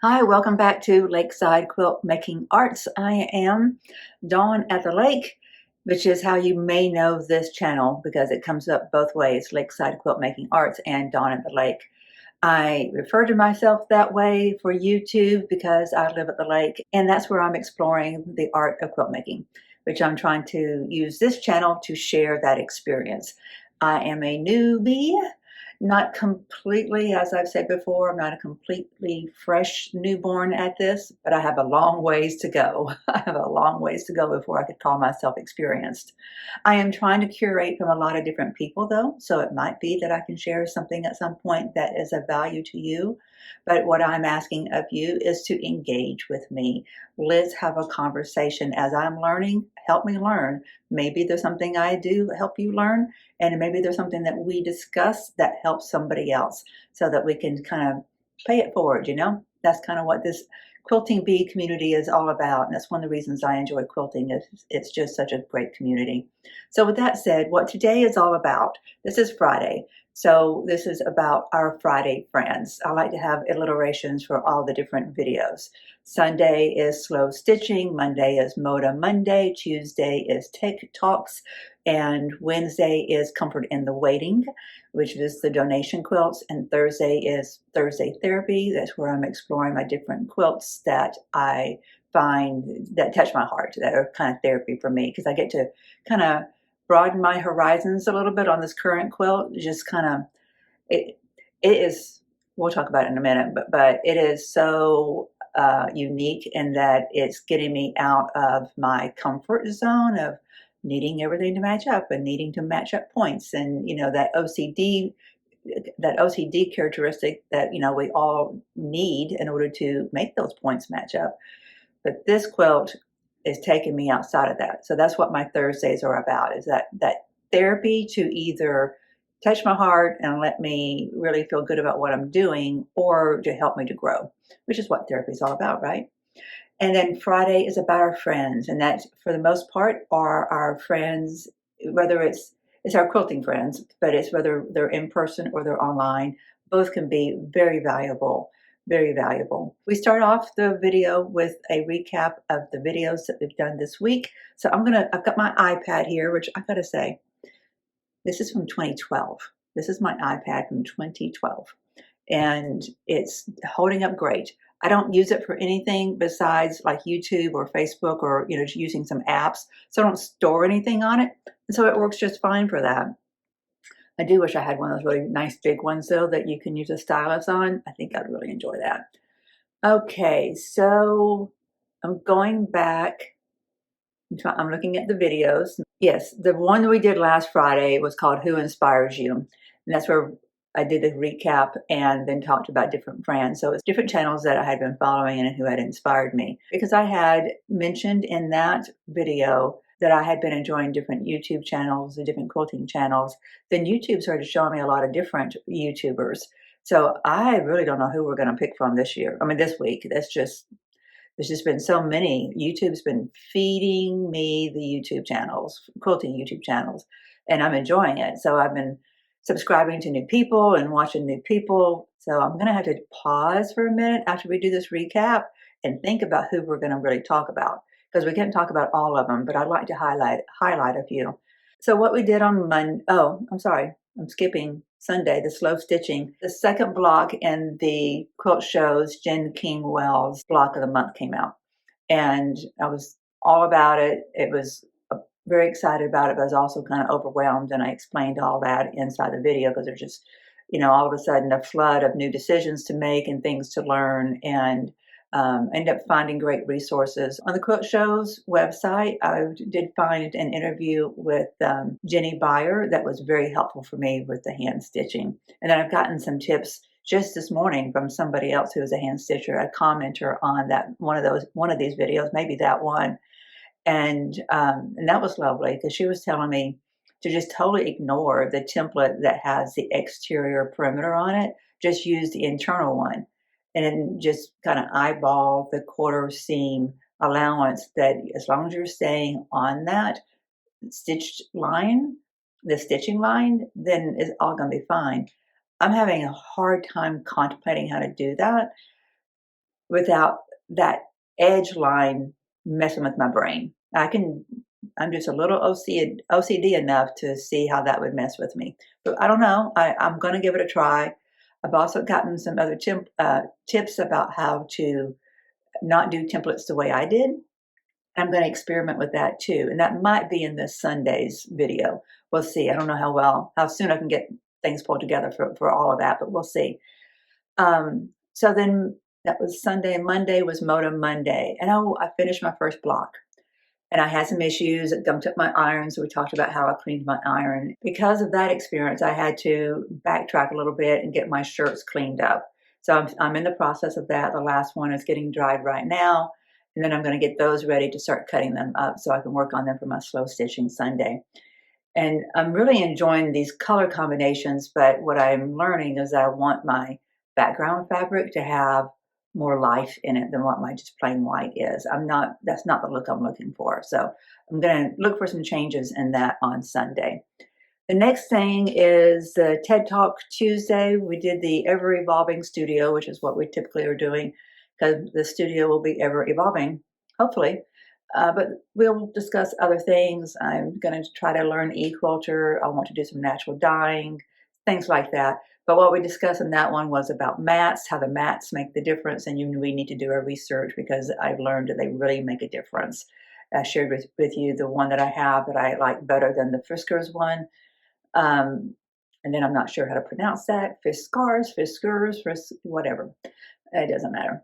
Hi, welcome back to Lakeside Quilt Making Arts. I am Dawn at the Lake, which is how you may know this channel because it comes up both ways, Lakeside Quilt Making Arts and Dawn at the Lake. I refer to myself that way for YouTube because I live at the lake, and that's where I'm exploring the art of quilt making, which I'm trying to use this channel to share that experience. I am a newbie, not completely, as I've said before, I'm not a completely fresh newborn at this, but I have a long ways to go. I have a long ways to go before I could call myself experienced. I am trying to curate from a lot of different people though, so it might be that I can share something at some point that is of value to you. But what I'm asking of you is to engage with me. Let's have a conversation. As I'm learning, help me learn. Maybe there's something I do help you learn, and maybe there's something that we discuss that helps somebody else so that we can kind of pay it forward, That's kind of what this quilting bee community is all about, and that's one of the reasons I enjoy quilting. It's just such a great community. So with that said, what today is all about, this is Friday, so this is about our Friday friends. I like to have alliterations for all the different videos. Sunday is slow stitching, Monday is Moda Monday, Tuesday is Tech Talks, and Wednesday is Comfort in the Waiting, which is the donation quilts, and Thursday is Thursday Therapy. That's where I'm exploring my different quilts that I find that touch my heart, that are kind of therapy for me, because I get to kind of broaden my horizons a little bit on this current quilt. Just kind of, it, it is, we'll talk about it in a minute, but it is so unique in that it's getting me out of my comfort zone of needing everything to match up and needing to match up points, and that OCD characteristic that we all need in order to make those points match up. But this quilt is taking me outside of that. So that's what my Thursdays are about, is that therapy to either touch my heart and let me really feel good about what I'm doing, or to help me to grow, which is what therapy is all about, right? And then Friday is about our friends, and that for the most part are our friends, whether it's our quilting friends, but it's whether they're in person or they're online. Both can be very valuable, very valuable. We start off the video with a recap of the videos that we've done this week. So I've got my iPad here, which I gotta say, this is from 2012. This is my iPad from 2012, and it's holding up great. I don't use it for anything besides like YouTube or Facebook, or just using some apps. So I don't store anything on it, and so it works just fine for that. I do wish I had one of those really nice big ones though that you can use a stylus on. I think I'd really enjoy that. Okay, so I'm going back. I'm looking at the videos. Yes, the one we did last Friday was called Who Inspires You? And that's where I did the recap and then talked about different brands. So it's different channels that I had been following and who had inspired me. Because I had mentioned in that video that I had been enjoying different YouTube channels and different quilting channels, then YouTube started showing me a lot of different YouTubers. So I really don't know who we're going to pick from this year. I mean, this week. There's just been so many. YouTube's been feeding me the YouTube channels, quilting YouTube channels, and I'm enjoying it. So I've been subscribing to new people and watching new people. So I'm going to have to pause for a minute after we do this recap and think about who we're going to really talk about, because we can't talk about all of them, but I'd like to highlight a few. So what we did on Monday, oh, I'm sorry, I'm skipping Sunday, the slow stitching. The second block in the Quilt Show's Jen King Wells block of the month came out, and I was all about it. It was very excited about it, but I was also kind of overwhelmed, and I explained all that inside the video because there's just, all of a sudden a flood of new decisions to make and things to learn, and ended up finding great resources. On the Quilt Show's website, I did find an interview with Jenny Beyer that was very helpful for me with the hand stitching. And then I've gotten some tips just this morning from somebody else who is a hand stitcher, a commenter on that one of these videos, maybe that one. And that was lovely, because she was telling me to just totally ignore the template that has the exterior perimeter on it. Just use the internal one, and then just kind of eyeball the quarter seam allowance, that as long as you're staying on that stitched line, the stitching line, then it's all going to be fine. I'm having a hard time contemplating how to do that. without that edge line messing with my brain. I'm just a little OCD enough to see how that would mess with me. But I don't know. I'm going to give it a try. I've also gotten some other tips about how to not do templates the way I did. I'm going to experiment with that too. And that might be in this Sunday's video. We'll see. I don't know how soon I can get things pulled together for all of that, but we'll see. So then that was Sunday. Monday was Moda Monday. And I finished my first block. And I had some issues. It gumped up my iron. So we talked about how I cleaned my iron. Because of that experience, I had to backtrack a little bit and get my shirts cleaned up. So I'm in the process of that. The last one is getting dried right now. And then I'm going to get those ready to start cutting them up so I can work on them for my slow stitching Sunday. And I'm really enjoying these color combinations, but what I'm learning is that I want my background fabric to have more life in it than what my just plain white is. That's not the look I'm looking for. So I'm going to look for some changes in that on Sunday. The next thing is the TED Talk Tuesday. We did the ever evolving studio, which is what we typically are doing because the studio will be ever evolving, hopefully. But we'll discuss other things. I'm going to try to learn e-quilter. I want to do some natural dyeing, things like that. But what we discussed in that one was about mats, how the mats make the difference, and we need to do our research because I've learned that they really make a difference. I shared with you the one that I have that I like better than the Fiskars one. And then I'm not sure how to pronounce that. Fiskars, whatever. It doesn't matter.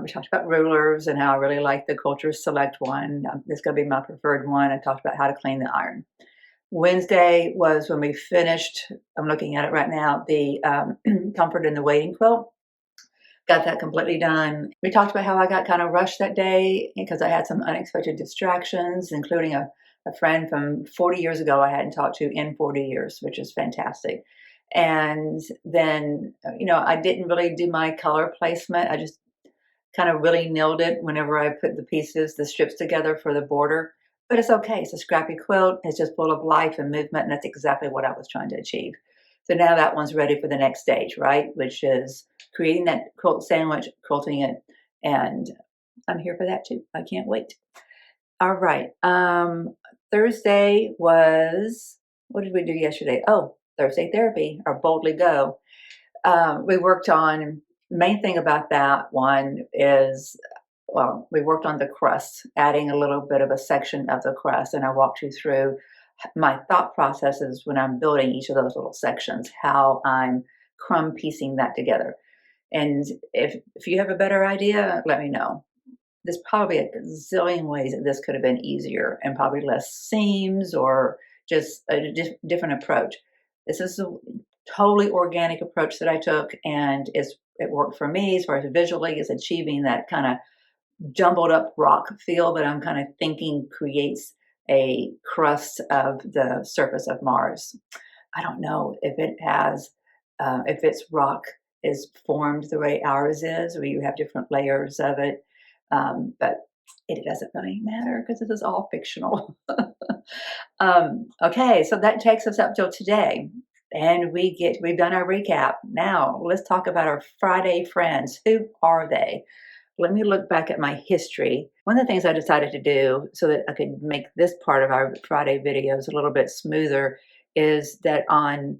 We talked about rulers and how I really like the Culture Select one. It's going to be my preferred one. I talked about how to clean the iron. Wednesday was when we finished, I'm looking at it right now, the Comfort in the Waiting quilt. Got that completely done. We talked about how I got kind of rushed that day because I had some unexpected distractions, including a friend from 40 years ago I hadn't talked to in 40 years, which is fantastic. And then, I didn't really do my color placement. I just kind of really nailed it whenever I put the strips together for the border. But it's okay. It's a scrappy quilt. It's just full of life and movement, and that's exactly what I was trying to achieve. So now that one's ready for the next stage, right? Which is creating that quilt sandwich, quilting it, and I'm here for that too. I can't wait. All right. Thursday was, what did we do yesterday? Oh, Thursday therapy, or Boldly Go. We worked on, the main thing about that one is, we worked on the crust, adding a little bit of a section of the crust, and I walked you through my thought processes when I'm building each of those little sections, how I'm crumb piecing that together. And if you have a better idea, let me know. There's probably a zillion ways that this could have been easier and probably less seams or just a different approach. This is a totally organic approach that I took, and it worked for me as far as visually is achieving that kind of jumbled up rock feel that I'm kind of thinking creates a crust of the surface of Mars. I don't know if it has, if its rock is formed the way ours is, where you have different layers of it. But it doesn't really matter because this is all fictional. Okay, so that takes us up till today. And we've done our recap. Now let's talk about our Friday friends. Who are they? Let me look back at my history. One of the things I decided to do so that I could make this part of our Friday videos a little bit smoother is that on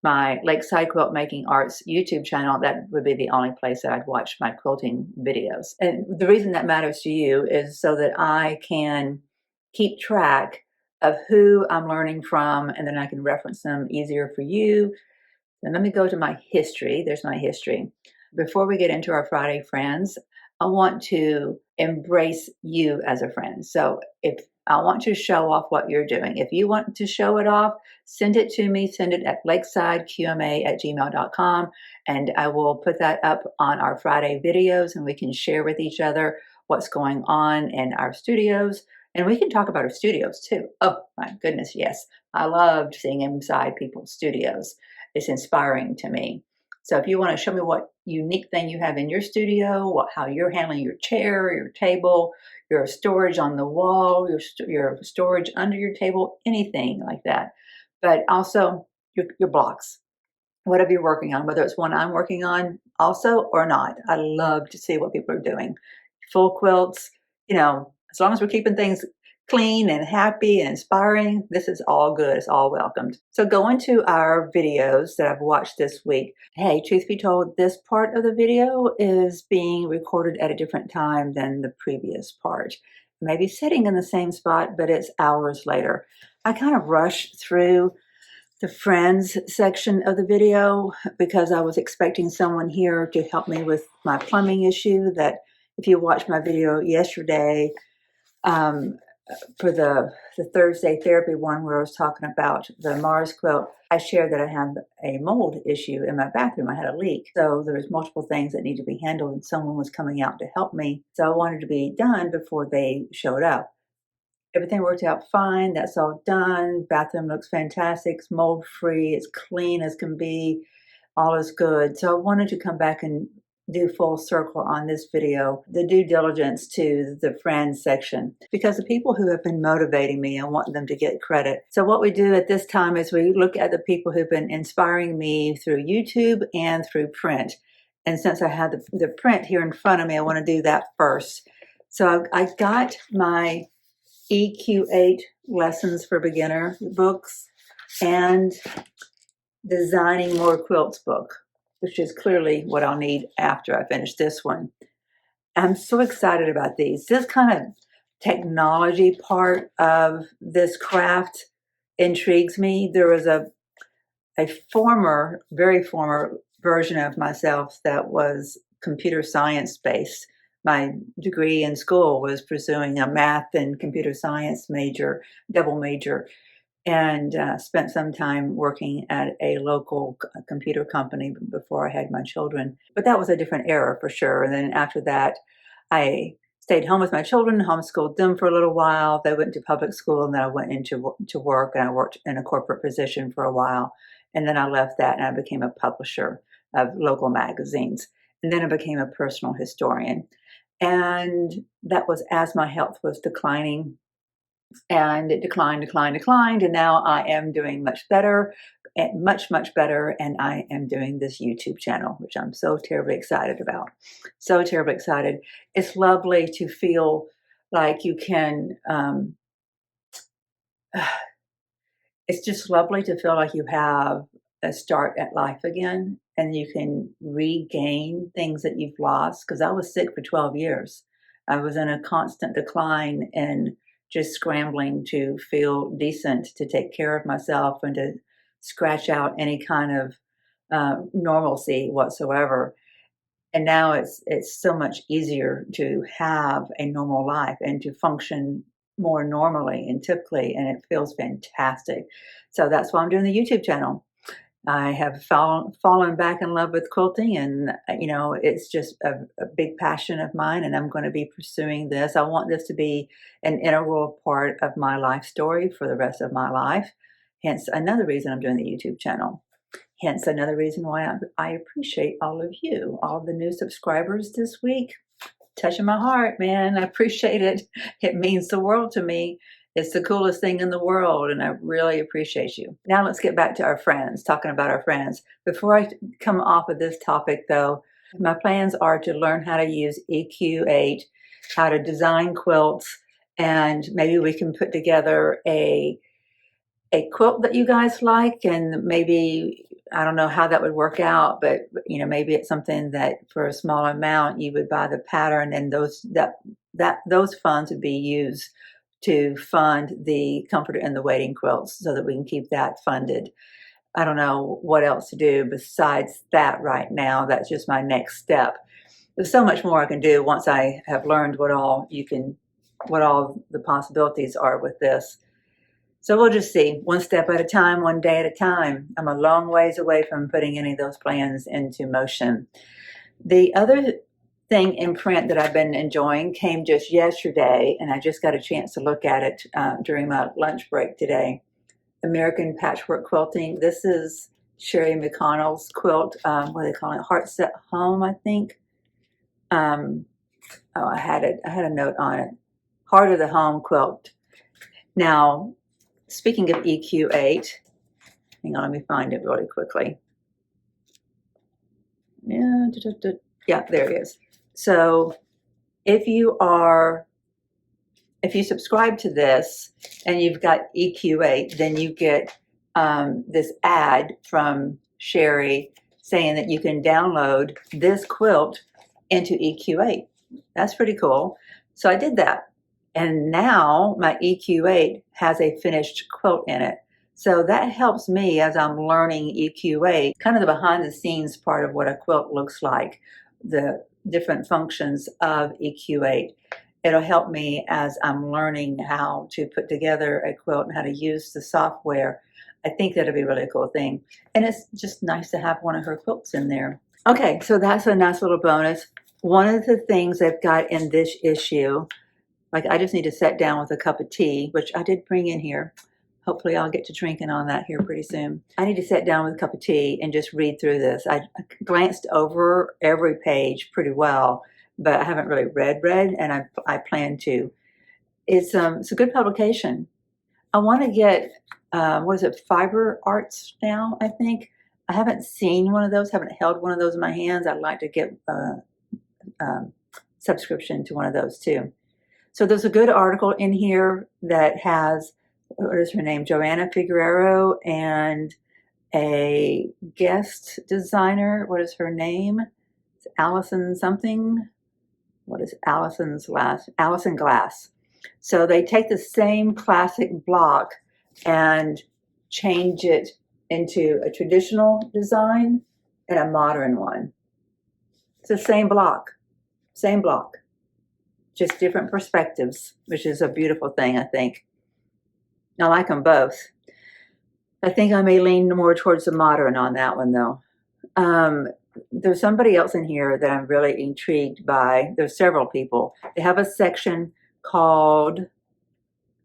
my Lakeside Quilt Making Arts YouTube channel, that would be the only place that I'd watch my quilting videos. And the reason that matters to you is so that I can keep track of who I'm learning from, and then I can reference them easier for you. And let me go to my history. There's my history. Before we get into our Friday friends, I want to embrace you as a friend. So if I want to show off what you're doing, if you want to show it off, send it to me. Send it at lakesidaqma@gmail.com, and I will put that up on our Friday videos, and we can share with each other what's going on in our studios. And we can talk about our studios too. Oh my goodness, yes. I loved seeing inside people's studios. It's inspiring to me. So if you want to show me what unique thing you have in your studio, how you're handling your chair, your table, your storage on the wall, your storage under your table, anything like that. But also your blocks. whatever you're working on, whether it's one I'm working on also or not. I love to see what people are doing. Full quilts, as long as we're keeping things clean and happy and inspiring, this is all good. It's all welcomed. So going to our videos that I've watched this week. Hey, truth be told, this part of the video is being recorded at a different time than the previous part. Maybe sitting in the same spot, but it's hours later. I kind of rushed through the friends section of the video because I was expecting someone here to help me with my plumbing issue. That if you watched my video yesterday for the Thursday therapy one where I was talking about the Mars quilt, I shared that I had a mold issue in my bathroom. I had a leak. So there was multiple things that need to be handled and someone was coming out to help me. So I wanted to be done before they showed up. Everything worked out fine. That's all done. Bathroom looks fantastic. It's mold free. It's clean as can be. All is good. So I wanted to come back and do full circle on this video, the due diligence to the friends section, because the people who have been motivating me, I want them to get credit. So what we do at this time is we look at the people who've been inspiring me through YouTube and through print. And since I have the print here in front of me, I want to do that first. So I got my EQ8 Lessons for Beginner books and Designing More Quilts book, which is clearly what I'll need after I finish this one. I'm so excited about these. This kind of technology part of this craft intrigues me. There was a very former version of myself that was computer science based. My degree in school was pursuing a math and computer science double major, and spent some time working at a local computer company before I had my children. But that was a different era for sure. And then after that, I stayed home with my children, homeschooled them for a little while. They went to public school, and then I went into work, and I worked in a corporate position for a while. And then I left that, and I became a publisher of local magazines. And then I became a personal historian. And that was as my health was declining, and it declined. And now I am doing much better, much better. And I am doing this YouTube channel, which I'm so terribly excited about. So terribly excited. It's lovely to feel like you can, it's just lovely to feel like you have a start at life again, and you can regain things that you've lost. Because I was sick for 12 years. I was in a constant decline and just scrambling to feel decent, to take care of myself, and to scratch out any kind of normalcy whatsoever. And now it's so much easier to have a normal life and to function more normally and typically, and it feels fantastic. So that's why I'm doing the YouTube channel. I have fallen back in love with quilting, and it's just a big passion of mine, and I'm going to be pursuing this. I want this to be an integral part of my life story for the rest of my life. Hence another reason I'm doing the YouTube channel. Hence another reason why I appreciate all of you, all the new subscribers this week. Touching my heart, man. I appreciate it. It means the world to me. It's the coolest thing in the world, and I really appreciate you. Now let's get back to our friends, talking about our friends. Before I come off of this topic, though, my plans are to learn how to use EQ8, how to design quilts, and maybe we can put together a quilt that you guys like, and maybe, I don't know how that would work out, but maybe it's something that for a small amount you would buy the pattern, and those funds would be used to fund the comforter and the waiting quilts so that we can keep that funded. I don't know what else to do besides that right now. That's just my next step. There's so much more I can do once I have learned what all the possibilities are with this. So we'll just see, one step at a time, one day at a time. I'm a long ways away from putting any of those plans into motion. The other thing in print that I've been enjoying came just yesterday, and I just got a chance to look at it during my lunch break today. American Patchwork Quilting. This is Sherri McGill's quilt. What do they call it? Heart Set Home, I think. I had a note on it. Heart of the Home quilt. Now, speaking of EQ8, hang on, let me find it really quickly. Yeah, there it is. So if you subscribe to this and you've got EQ8, then you get this ad from Sherri saying that you can download this quilt into EQ8. That's pretty cool. So I did that. And now my EQ8 has a finished quilt in it. So that helps me as I'm learning EQ8, kind of the behind the scenes part of what a quilt looks like, the different functions of EQ8. It'll help me as I'm learning how to put together a quilt and how to use the software. I think that'll be a really cool thing. And it's just nice to have one of her quilts in there. Okay, so that's a nice little bonus. One of the things they've got in this issue, like I just need to sit down with a cup of tea, which I did bring in here. Hopefully I'll get to drinking on that here pretty soon. I need to sit down with a cup of tea and just read through this. I glanced over every page pretty well, but I haven't really read, and I plan to. It's a good publication. I want to get, what is it, Fiber Arts now, I think. I haven't seen one of those, haven't held one of those in my hands. I'd like to get a subscription to one of those too. So there's a good article in here that has, what is her name, Joanna Figueroa, and a guest designer. What is her name? It's Allison something. What is Allison's last? Allison Glass. So they take the same classic block and change it into a traditional design and a modern one. It's the same block, just different perspectives, which is a beautiful thing, I think. I like them both. I think I may lean more towards the modern on that one, though. There's somebody else in here that I'm really intrigued by. There's several people. They have a section called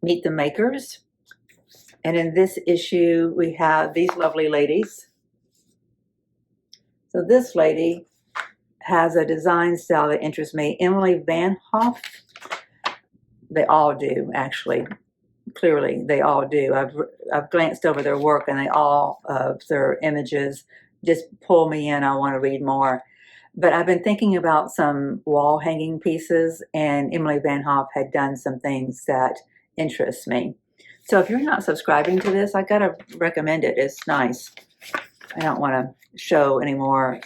Meet the Makers. And in this issue, we have these lovely ladies. So this lady has a design style that interests me. Emily Van Hoff. They all do, actually. Clearly, they all do. I've glanced over their work, and they all of their images just pull me in. I want to read more. But I've been thinking about some wall hanging pieces, and Emily Van Hoff had done some things that interest me. So if you're not subscribing to this, I gotta recommend it. It's nice. I don't want to show anymore.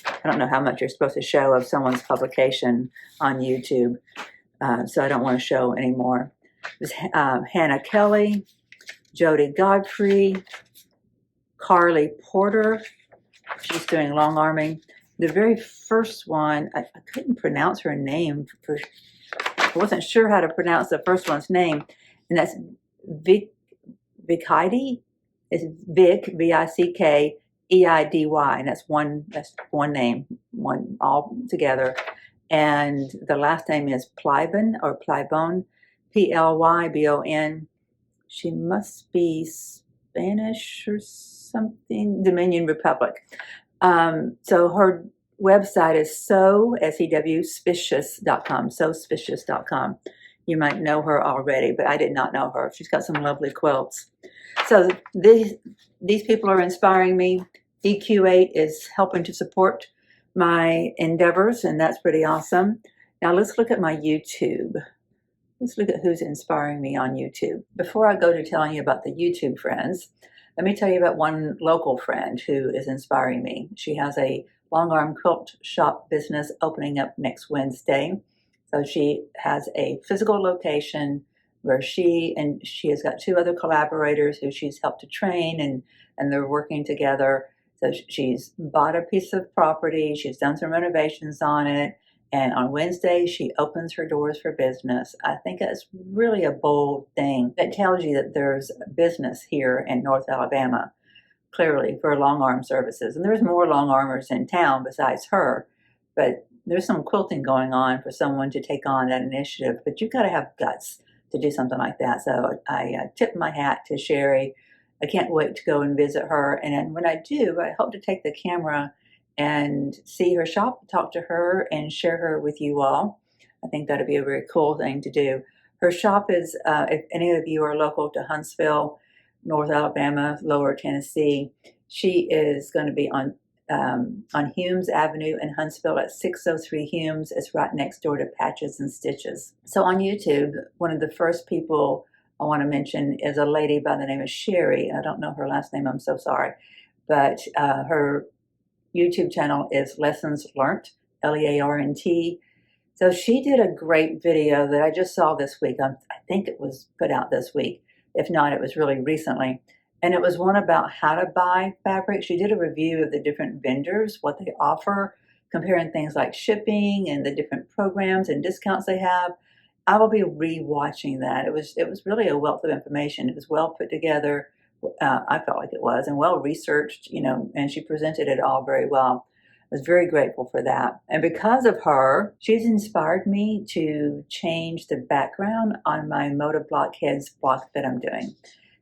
I don't know how much you're supposed to show of someone's publication on YouTube, so I don't want to show anymore. There's Hannah Kelly, Jody Godfrey, Carly Porter. She's doing long arming. The very first one, I couldn't pronounce her name. I wasn't sure how to pronounce the first one's name, and that's Vickeidy. It's Vick, Vickeidy, and that's one name, one all together. And the last name is Plybon or Plybon, Plybon. She must be Spanish or something, Dominican Republic. So her website is SewSpicious.com, SewSpicious.com. You might know her already, but I did not know her. She's got some lovely quilts. So these people are inspiring me. EQ8 is helping to support my endeavors, and that's pretty awesome. Now let's look at my YouTube. Let's look at who's inspiring me on YouTube. Before I go to telling you about the YouTube friends, let me tell you about one local friend who is inspiring me. She has a long arm quilt shop business opening up next Wednesday. So she has a physical location where she has got two other collaborators who she's helped to train, and they're working together. So she's bought a piece of property, she's done some renovations on it, and on Wednesday she opens her doors for business. I think that's really a bold thing. That tells you that there's business here in North Alabama, clearly, for long arm services. And there's more long armers in town besides her, but there's some quilting going on for someone to take on that initiative. But you've got to have guts to do something like that. So I tip my hat to Sherri. I can't wait to go and visit her. And then when I do, I hope to take the camera and see her shop, talk to her, and share her with you all. I think that'd be a very cool thing to do. Her shop is, if any of you are local to Huntsville, North Alabama, Lower Tennessee, she is going to be on on Humes Avenue in Huntsville at 603 Humes. It's right next door to Patches and Stitches. So on YouTube, one of the first people I want to mention is a lady by the name of Sherri. I don't know her last name, I'm so sorry. But her YouTube channel is Lessons Learnt, Learnt. So she did a great video that I just saw this week. I think it was put out this week. If not, it was really recently. And it was one about how to buy fabric. She did a review of the different vendors, what they offer, comparing things like shipping and the different programs and discounts they have. I will be re-watching that. It was really a wealth of information. It was well put together. I felt like it was, and well researched, and she presented it all very well. I was very grateful for that. And because of her, she's inspired me to change the background on my Moda Blockheads block that I'm doing.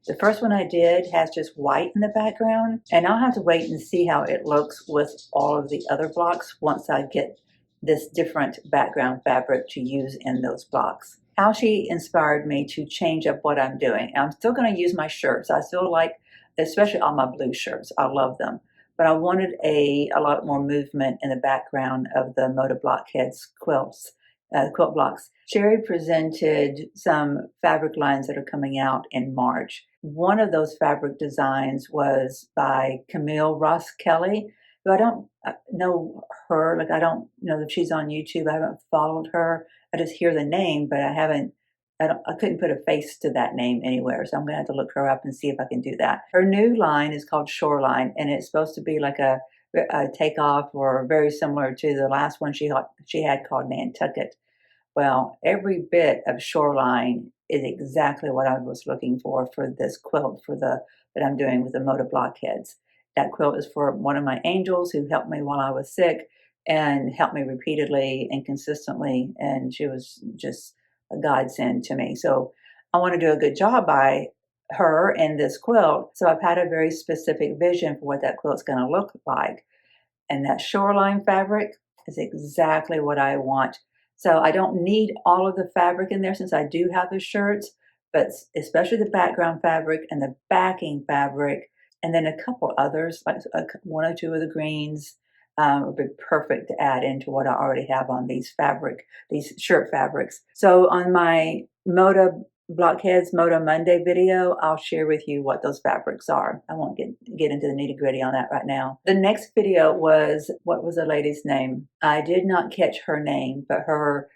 The first one I did has just white in the background, and I'll have to wait and see how it looks with all of the other blocks once I get this different background fabric to use in those blocks. How she inspired me to change up what I'm doing. I'm still going to use my shirts. I still like, especially all my blue shirts. I love them. But I wanted a lot more movement in the background of the Moda Blockheads quilt blocks. Sherri presented some fabric lines that are coming out in March. One of those fabric designs was by Camille Roskelley, who I don't know her. Like, I don't know that she's on YouTube. I haven't followed her. I just hear the name, but I couldn't put a face to that name anywhere, so I'm going to have to look her up and see if I can do that. Her new line is called Shoreline, and it's supposed to be like a takeoff or very similar to the last one she had called Nantucket. Well, every bit of Shoreline is exactly what I was looking for this quilt that I'm doing with the Moda Blockheads. That quilt is for one of my angels who helped me while I was sick and helped me repeatedly and consistently, and she was just a godsend to me. So I want to do a good job by her and this quilt. So I've had a very specific vision for what that quilt's going to look like. And that Shoreline fabric is exactly what I want. So I don't need all of the fabric in there since I do have the shirts, but especially the background fabric and the backing fabric, and then a couple others, like one or two of the greens, would be perfect to add into what I already have on these shirt fabrics. So on my Moda Blockheads Moda Monday video, I'll share with you what those fabrics are. I won't get into the nitty-gritty on that right now. The next video was, what was the lady's name? I did not catch her name, but her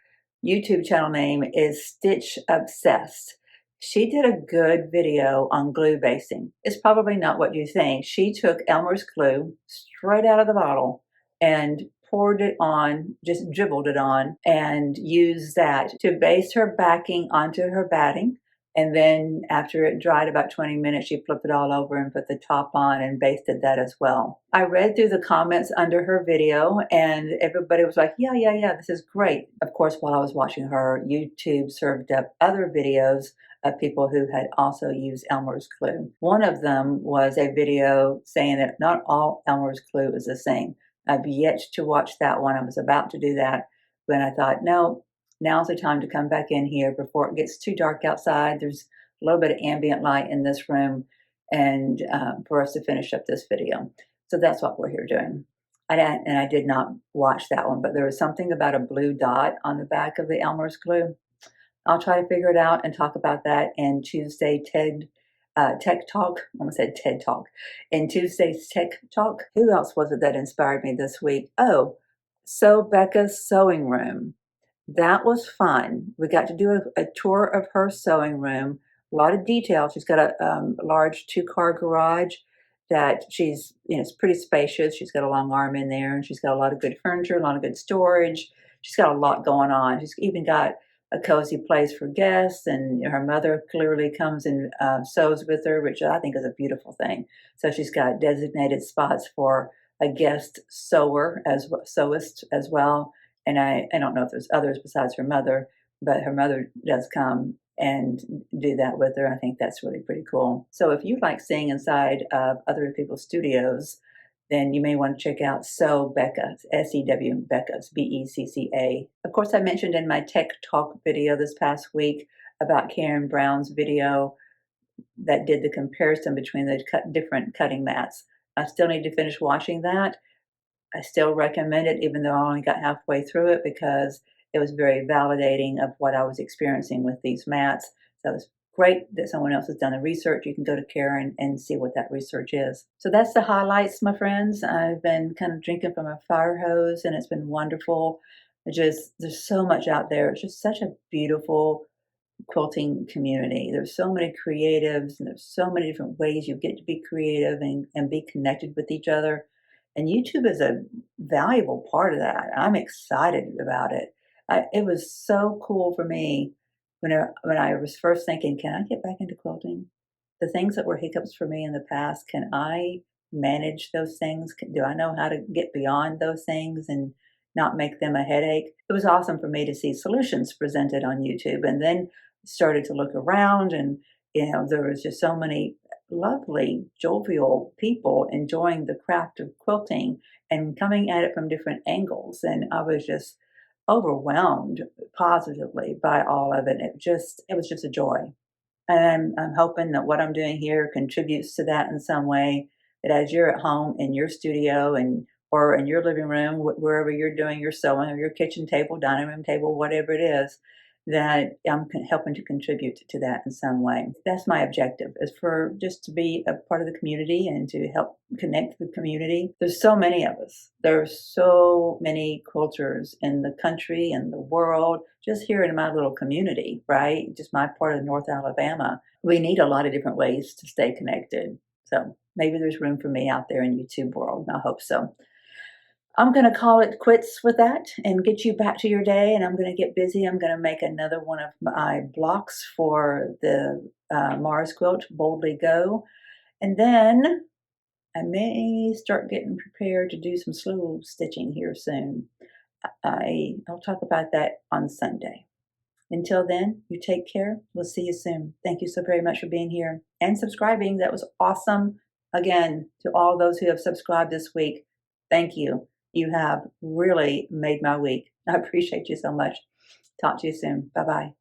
YouTube channel name is Stitch Obsessed. She did a good video on glue basing. It's probably not what you think. She took Elmer's glue straight out of the bottle and poured it on, just dribbled it on, and used that to base her backing onto her batting. And then after it dried about 20 minutes, she flipped it all over and put the top on and basted that as well. I read through the comments under her video, and everybody was like, yeah, this is great. Of course, while I was watching her, YouTube served up other videos of people who had also used Elmer's glue. One of them was a video saying that not all Elmer's glue is the same. I've yet to watch that one. I was about to do that when I thought, no, now's the time to come back in here before it gets too dark outside. There's a little bit of ambient light in this room, and for us to finish up this video. So that's what we're here doing. I did not watch that one, but there was something about a blue dot on the back of the Elmer's glue. I'll try to figure it out and talk about that in Tuesday Tech Talk. I almost said TED Talk. In Tuesday's Tech Talk. Who else was it that inspired me this week? Oh, Becca's sewing room. That was fun. We got to do a tour of her sewing room. A lot of detail. She's got a large 2-car garage that it's pretty spacious. She's got a long arm in there, and she's got a lot of good furniture, a lot of good storage. She's got a lot going on. She's even got a cozy place for guests, and her mother clearly comes and sews with her, which I think is a beautiful thing. So she's got designated spots for a guest sewist as well. And I don't know if there's others besides her mother, but her mother does come and do that with her. I think that's really pretty cool. So if you like seeing inside of other people's studios, then you may want to check out Sew Becca, S-E-W, Becca's, B-E-C-C-A. Of course, I mentioned in my Tech Talk video this past week about Karen Brown's video that did the comparison between the different cutting mats. I still need to finish watching that, I still recommend it, even though I only got halfway through it, because it was very validating of what I was experiencing with these mats. So it's great that someone else has done the research. You can go to Karen and see what that research is. So that's the highlights, my friends. I've been kind of drinking from a fire hose, and it's been wonderful. There's so much out there. It's just such a beautiful quilting community. There's so many creatives, and there's so many different ways you get to be creative and be connected with each other. And YouTube is a valuable part of that. I'm excited about it. It was so cool for me when I was first thinking, can I get back into quilting? The things that were hiccups for me in the past, can I manage those things? Do I know how to get beyond those things and not make them a headache? It was awesome for me to see solutions presented on YouTube, and then started to look around, and there was just so many lovely, jovial people enjoying the craft of quilting and coming at it from different angles. And I was just overwhelmed positively by all of it. It was just a joy. And I'm hoping that what I'm doing here contributes to that in some way, that as you're at home in your studio and or in your living room, wherever you're doing your sewing, or your kitchen table, dining room table, whatever it is, that I'm helping to contribute to that in some way. That's my objective, is for just to be a part of the community and to help connect the community. There's so many of us. There's so many quilters in the country and the world, just here in my little community, right? Just my part of North Alabama. We need a lot of different ways to stay connected. So maybe there's room for me out there in YouTube world, and I hope so. I'm going to call it quits with that and get you back to your day, and I'm going to get busy. I'm going to make another one of my blocks for the Mars quilt, Boldly Go. And then I may start getting prepared to do some slow stitching here soon. I'll talk about that on Sunday. Until then, you take care. We'll see you soon. Thank you so very much for being here and subscribing. That was awesome. Again, to all those who have subscribed this week, thank you. You have really made my week. I appreciate you so much. Talk to you soon. Bye-bye.